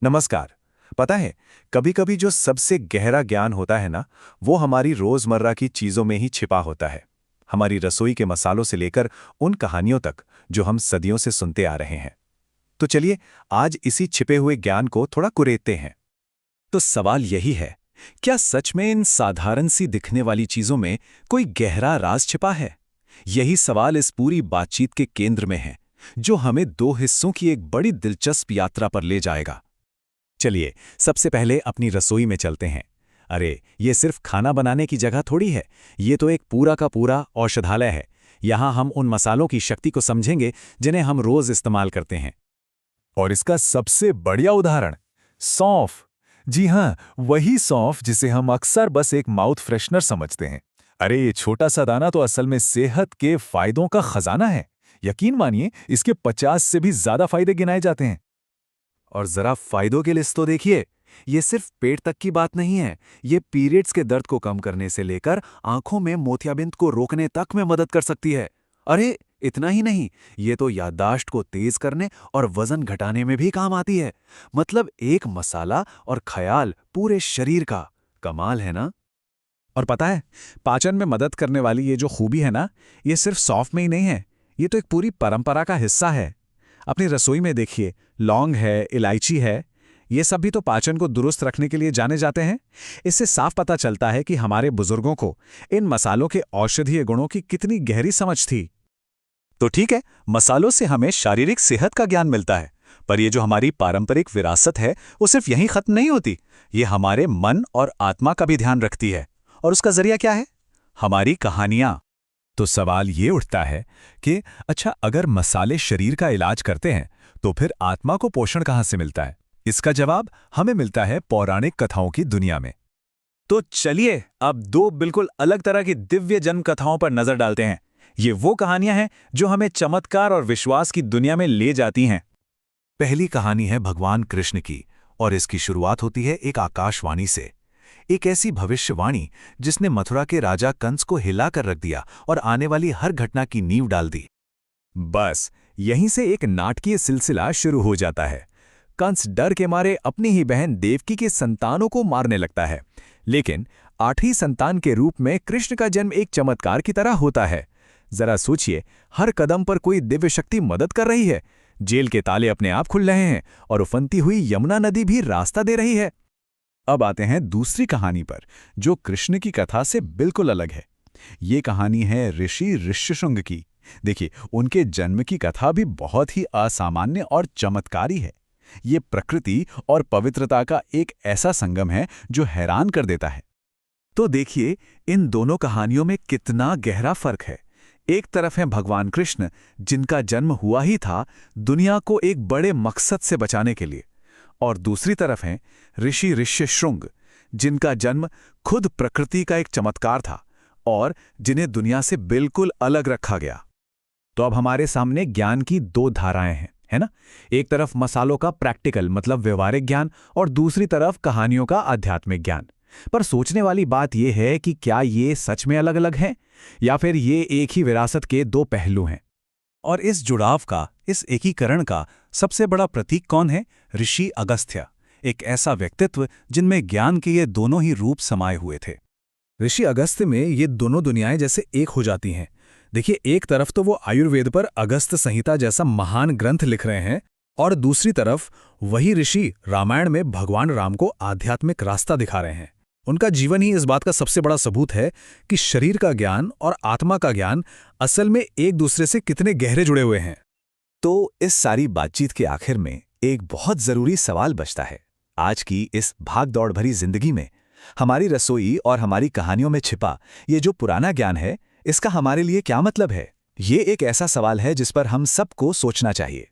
नमस्कार। पता है, कभी कभी जो सबसे गहरा ज्ञान होता है ना, वो हमारी रोजमर्रा की चीजों में ही छिपा होता है। हमारी रसोई के मसालों से लेकर उन कहानियों तक जो हम सदियों से सुनते आ रहे हैं। तो चलिए, आज इसी छिपे हुए ज्ञान को थोड़ा कुरेदते हैं। तो सवाल यही है, क्या सच में इन साधारण सी दिखने वाली चीजों में कोई गहरा राज छिपा है? यही सवाल इस पूरी बातचीत के केंद्र में है, जो हमें दो हिस्सों की एक बड़ी दिलचस्प यात्रा पर ले जाएगा। चलिए, सबसे पहले अपनी रसोई में चलते हैं। अरे, ये सिर्फ खाना बनाने की जगह थोड़ी है, ये तो एक पूरा का पूरा औषधालय है। यहाँ हम उन मसालों की शक्ति को समझेंगे जिन्हें हम रोज इस्तेमाल करते हैं। और इसका सबसे बढ़िया उदाहरण सौंफ। जी हाँ, वही सौंफ जिसे हम अक्सर बस एक माउथ फ्रेशनर समझते हैं। अरे, ये छोटा सा दाना तो असल में सेहत के फायदों का खजाना है। यकीन मानिए, इसके 50 से भी ज्यादा फायदे गिनाए जाते हैं। और जरा फायदों की लिस्ट तो देखिए। ये सिर्फ पेट तक की बात नहीं है, ये पीरियड्स के दर्द को कम करने से लेकर आंखों में मोतियाबिंद को रोकने तक में मदद कर सकती है। अरे, इतना ही नहीं, ये तो याददाश्त को तेज करने और वजन घटाने में भी काम आती है। मतलब एक मसाला और ख्याल पूरे शरीर का। कमाल है ना? और पता है, पाचन में मदद करने वाली ये जो खूबी है ना, ये सिर्फ सौंफ में ही नहीं है, ये तो एक पूरी परंपरा का हिस्सा है। अपनी रसोई में देखिए, लौंग है, इलायची है, ये सब भी तो पाचन को दुरुस्त रखने के लिए जाने जाते हैं। इससे साफ पता चलता है कि हमारे बुजुर्गों को इन मसालों के औषधीय गुणों की कितनी गहरी समझ थी। तो ठीक है, मसालों से हमें शारीरिक सेहत का ज्ञान मिलता है, पर ये जो हमारी पारंपरिक विरासत है, वो सिर्फ यहीं खत्म नहीं होती। ये हमारे मन और आत्मा का भी ध्यान रखती है। और उसका जरिया क्या है? हमारी कहानियां। तो सवाल ये उठता है कि अच्छा, अगर मसाले शरीर का इलाज करते हैं, तो फिर आत्मा को पोषण कहाँ से मिलता है? इसका जवाब हमें मिलता है पौराणिक कथाओं की दुनिया में। तो चलिए, अब दो बिल्कुल अलग तरह की दिव्य जन्म कथाओं पर नजर डालते हैं। ये वो कहानियां हैं जो हमें चमत्कार और विश्वास की दुनिया में ले जाती हैं। पहली कहानी है भगवान कृष्ण की, और इसकी शुरुआत होती है एक आकाशवाणी से। एक ऐसी भविष्यवाणी जिसने मथुरा के राजा कंस को हिलाकर रख दिया और आने वाली हर घटना की नींव डाल दी। बस यहीं से एक नाटकीय सिलसिला शुरू हो जाता है। कंस डर के मारे अपनी ही बहन देवकी के संतानों को मारने लगता है, लेकिन आठवीं संतान के रूप में कृष्ण का जन्म एक चमत्कार की तरह होता है। जरा सोचिए, हर कदम पर कोई दिव्य शक्ति मदद कर रही है। जेल के ताले अपने आप खुल रहे हैं और उफनती हुई यमुना नदी भी रास्ता दे रही है। अब आते हैं दूसरी कहानी पर, जो कृष्ण की कथा से बिल्कुल अलग है। ये कहानी है ऋषि ऋष्यशृंग की। देखिए, उनके जन्म की कथा भी बहुत ही असामान्य और चमत्कारी है। ये प्रकृति और पवित्रता का एक ऐसा संगम है जो हैरान कर देता है। तो देखिए, इन दोनों कहानियों में कितना गहरा फर्क है। एक तरफ है भगवान कृष्ण, जिनका जन्म हुआ ही था दुनिया को एक बड़े मकसद से बचाने के लिए, और दूसरी तरफ हैं ऋषि ऋष्यशृंग, जिनका जन्म खुद प्रकृति का एक चमत्कार था और जिन्हें दुनिया से बिल्कुल अलग रखा गया। तो अब हमारे सामने ज्ञान की दो धाराएं हैं, है ना? एक तरफ मसालों का प्रैक्टिकल मतलब व्यवहारिक ज्ञान, और दूसरी तरफ कहानियों का आध्यात्मिक ज्ञान। पर सोचने वाली बात यह है कि क्या ये सच में अलग अलग हैं, या फिर ये एक ही विरासत के दो पहलू हैं? और इस जुड़ाव का, इस एकीकरण का सबसे बड़ा प्रतीक कौन है? ऋषि अगस्त्य, एक ऐसा व्यक्तित्व जिनमें ज्ञान के ये दोनों ही रूप समाये हुए थे। ऋषि अगस्त्य में ये दोनों दुनियाएं जैसे एक हो जाती हैं। देखिए, एक तरफ तो वो आयुर्वेद पर अगस्त संहिता जैसा महान ग्रंथ लिख रहे हैं, और दूसरी तरफ वही ऋषि रामायण में भगवान राम को आध्यात्मिक रास्ता दिखा रहे हैं। उनका जीवन ही इस बात का सबसे बड़ा सबूत है कि शरीर का ज्ञान और आत्मा का ज्ञान असल में एक दूसरे से कितने गहरे जुड़े हुए हैं। तो इस सारी बातचीत के आखिर में एक बहुत जरूरी सवाल बचता है। आज की इस भाग-दौड़ भरी जिंदगी में हमारी रसोई और हमारी कहानियों में छिपा ये जो पुराना ज्ञान है, इसका हमारे लिए क्या मतलब है? ये एक ऐसा सवाल है जिस पर हम सबको सोचना चाहिए।